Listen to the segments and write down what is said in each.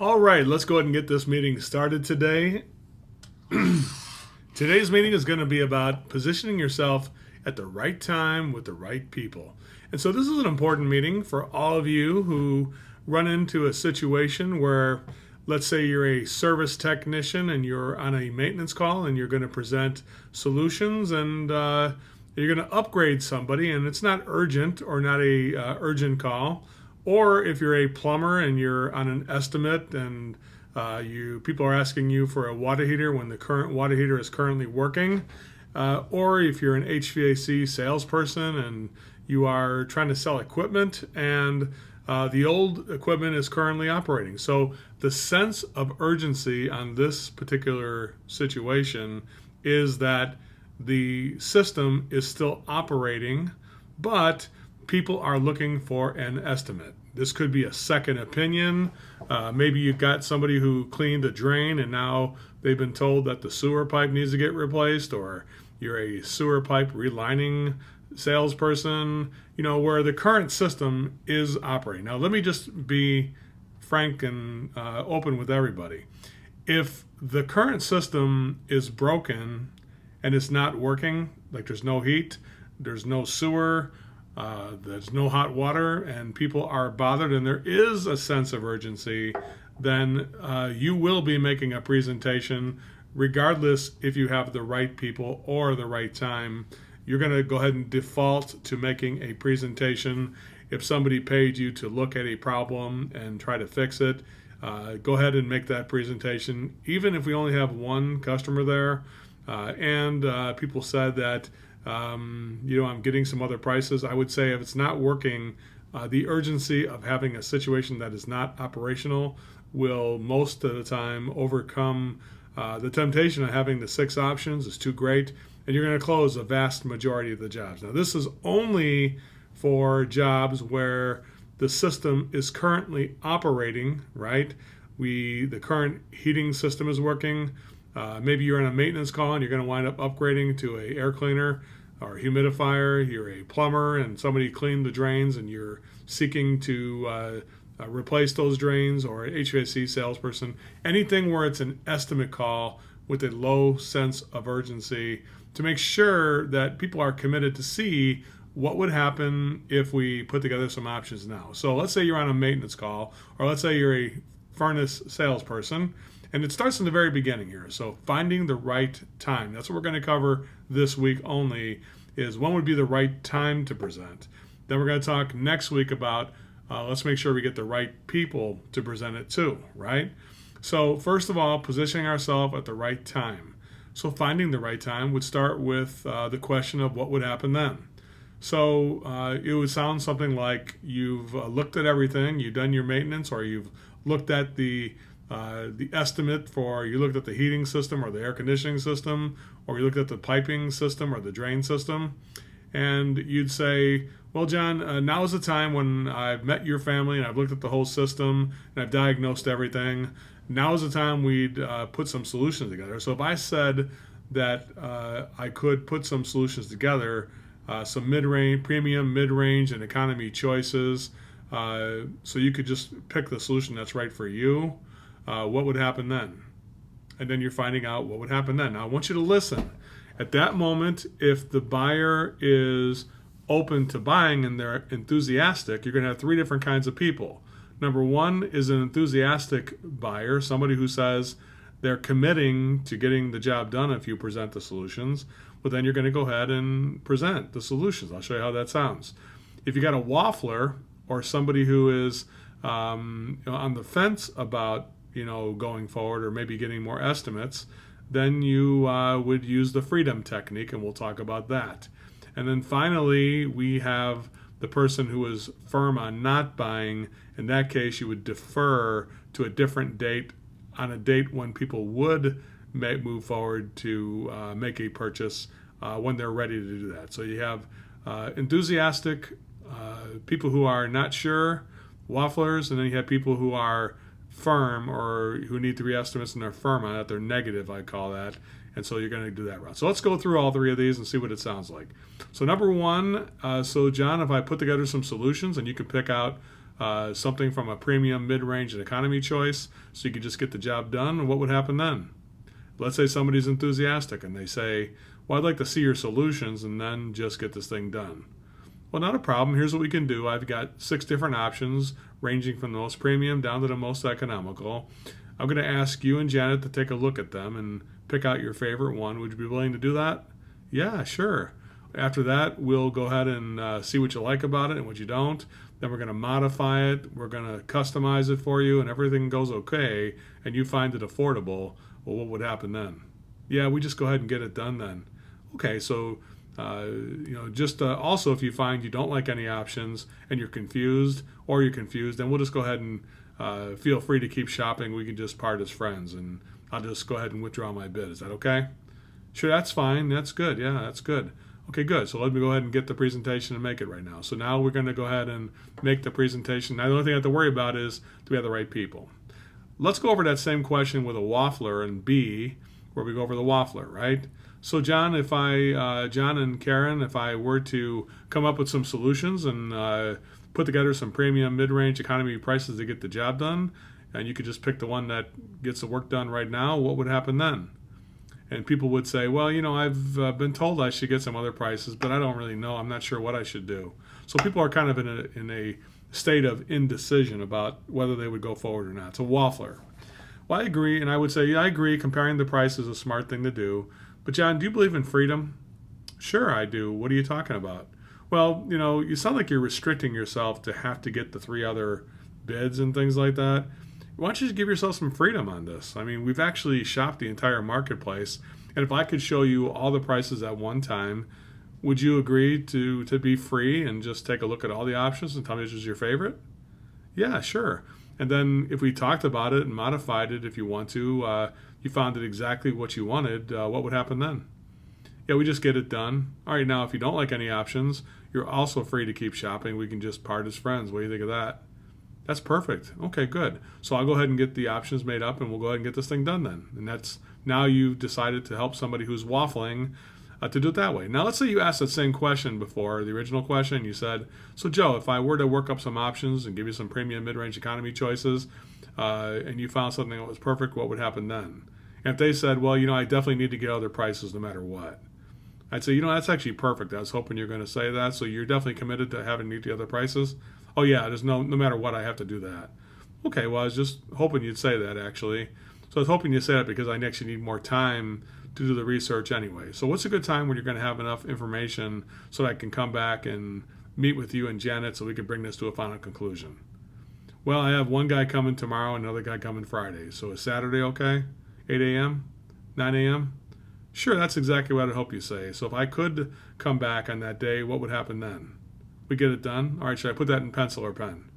All right, let's go ahead and get this meeting started today. Today's meeting is going to be about positioning yourself at the right time with the right people. And so this is an important meeting for all of you who run into a situation where, let's say you're a service technician and you're on a maintenance call and you're going to present solutions and you're going to upgrade somebody and it's not urgent or not a urgent call. Or if you're a plumber and you're on an estimate and people are asking you for a water heater when the current water heater is currently working, or if you're an HVAC salesperson and you are trying to sell equipment and the old equipment is currently operating. So the sense of urgency on this particular situation is that the system is still operating, but people are looking for an estimate. This could be a second opinion. Maybe you've got somebody who cleaned a drain and now they've been told that the sewer pipe needs to get replaced, or you're a sewer pipe relining salesperson, where the current system is operating. Now, let me just be frank and open with everybody. If the current system is broken and it's not working, like there's no heat, there's no sewer, there's no hot water, and people are bothered, and there is a sense of urgency, then you will be making a presentation regardless if you have the right people or the right time. You're going to go ahead and default to making a presentation. If somebody paid you to look at a problem and try to fix it, go ahead and make that presentation, even if we only have one customer there. And people said that I'm getting some other prices. I would say if it's not working, the urgency of having a situation that is not operational will most of the time overcome the temptation of having the 6 options is too great, and you're going to close a vast majority of the jobs. Now, this is only for jobs where the system is currently operating, right? The current heating system is working. Maybe you're on a maintenance call and you're going to wind up upgrading to an air cleaner or humidifier. You're a plumber and somebody cleaned the drains and you're seeking to replace those drains, or an HVAC salesperson. Anything where it's an estimate call with a low sense of urgency to make sure that people are committed to see what would happen if we put together some options now. So let's say you're on a maintenance call, or let's say you're a furnace salesperson. And it starts in the very beginning here. So finding the right time. That's what we're going to cover this week only, is when would be the right time to present. Then we're going to talk next week about let's make sure we get the right people to present it to, right? So first of all, positioning ourselves at the right time. So finding the right time would start with the question of what would happen then. So it would sound something like you've looked at everything, you've done your maintenance, or you've looked at the estimate for, you looked at the heating system or the air conditioning system, or you looked at the piping system or the drain system, and you'd say, well, John, now is the time when I've met your family and I've looked at the whole system and I've diagnosed everything. Now is the time we'd put some solutions together. So if I said that I could put some solutions together, some mid-range, premium, mid-range, and economy choices, so you could just pick the solution that's right for you, what would happen then? And then you're finding out what would happen then. Now, I want you to listen. At that moment, if the buyer is open to buying and they're enthusiastic, you're going to have 3 different kinds of people. Number 1 is an enthusiastic buyer, somebody who says they're committing to getting the job done if you present the solutions. Well, then you're going to go ahead and present the solutions. I'll show you how that sounds. If you got a waffler, or somebody who is on the fence about going forward, or maybe getting more estimates, then you would use the freedom technique, and we'll talk about that. And then finally, we have the person who is firm on not buying. In that case, you would defer to a different date, on a date when people would move forward to make a purchase when they're ready to do that. So you have enthusiastic people who are not sure, wafflers, and then you have people who are firm, or who need 3 estimates and they're firm on it. They're negative, I call that. And so you're going to do that route. So let's go through all 3 of these and see what it sounds like. So number 1, so John, if I put together some solutions, and you can pick out something from a premium, mid-range, and economy choice so you could just get the job done, what would happen then? Let's say somebody's enthusiastic and they say, well, I'd like to see your solutions and then just get this thing done. Well, not a problem. Here's what we can do. I've got 6 different options ranging from the most premium down to the most economical. I'm going to ask you and Janet to take a look at them and pick out your favorite one. Would you be willing to do that? Yeah, sure. After that, we'll go ahead and see what you like about it and what you don't. Then we're going to modify it. We're going to customize it for you, and everything goes okay, and you find it affordable. Well, what would happen then? Yeah, we just go ahead and get it done then. Okay, so also if you find you don't like any options and you're confused, then we'll just go ahead and feel free to keep shopping. We can just part as friends, and I'll just go ahead and withdraw my bid. Is that okay? Sure, that's fine. That's good. Yeah, that's good. Okay, good. So let me go ahead and get the presentation and make it right now. So now we're going to go ahead and make the presentation. Now the only thing I have to worry about is, do we have the right people? Let's go over that same question with a waffler and B, where we go over the waffler, right? So John and Karen, if I were to come up with some solutions and put together some premium, mid-range economy prices to get the job done, and you could just pick the one that gets the work done right now, what would happen then? And people would say, well, I've been told I should get some other prices, but I don't really know. I'm not sure what I should do. So people are kind of in a state of indecision about whether they would go forward or not. It's a waffler. Well, I agree, and I would say, yeah, I agree. Comparing the price is a smart thing to do. But John, do you believe in freedom? Sure, I do. What are you talking about? Well, you sound like you're restricting yourself to have to get the 3 other bids and things like that. Why don't you just give yourself some freedom on this? I mean, we've actually shopped the entire marketplace, and if I could show you all the prices at one time, would you agree to be free and just take a look at all the options and tell me which is your favorite? Yeah, sure. And then if we talked about it and modified it, if you want to, you found it exactly what you wanted, what would happen then? Yeah, we just get it done. All right, now if you don't like any options, you're also free to keep shopping. We can just part as friends. What do you think of that? That's perfect. Okay, good. So I'll go ahead and get the options made up, and we'll go ahead and get this thing done then. And that's, now you've decided to help somebody who's waffling to do it that way. Now let's say you asked that same question before, the original question. You said, so Joe, if I were to work up some options and give you some premium, mid-range economy choices, and you found something that was perfect, what would happen then? And if they said, well, I definitely need to get other prices no matter what, I'd say, that's actually perfect. I was hoping you're going to say that. So you're definitely committed to having to get the other prices? Oh yeah, there's no matter what, I have to do that. Okay, well, I was just hoping you'd say that, actually. So I was hoping you'd say that because I actually need more time to do the research anyway. So what's a good time when you're going to have enough information so that I can come back and meet with you and Janet so we can bring this to a final conclusion? Well, I have one guy coming tomorrow and another guy coming Friday. So is Saturday okay? 8 a.m.? 9 a.m.? Sure, that's exactly what I'd hope you say. So if I could come back on that day, what would happen then? We get it done? All right, should I put that in pencil or pen?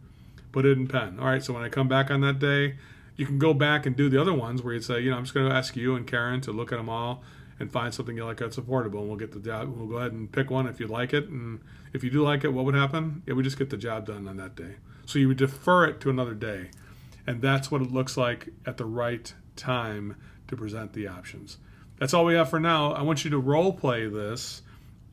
Put it in pen. All right, so when I come back on that day, you can go back and do the other ones where you'd say, I'm just going to ask you and Karen to look at them all and find something you like that's affordable, and we'll get the job. We'll go ahead and pick one if you like it, and if you do like it, what would happen? Yeah, we just get the job done on that day. So you would defer it to another day, and that's what it looks like at the right time to present the options. That's all we have for now. I want you to role play this,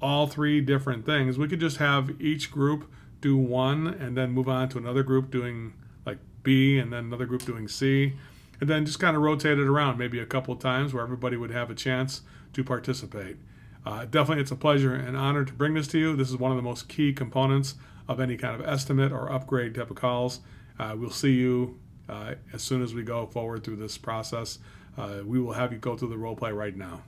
all 3 different things. We could just have each group do one and then move on to another group doing like B and then another group doing C, and then just kind of rotate it around maybe a couple of times where everybody would have a chance to participate. Definitely, it's a pleasure and honor to bring this to you. This is one of the most key components of any kind of estimate or upgrade type of calls. We'll see you as soon as we go forward through this process. We will have you go through the role play right now.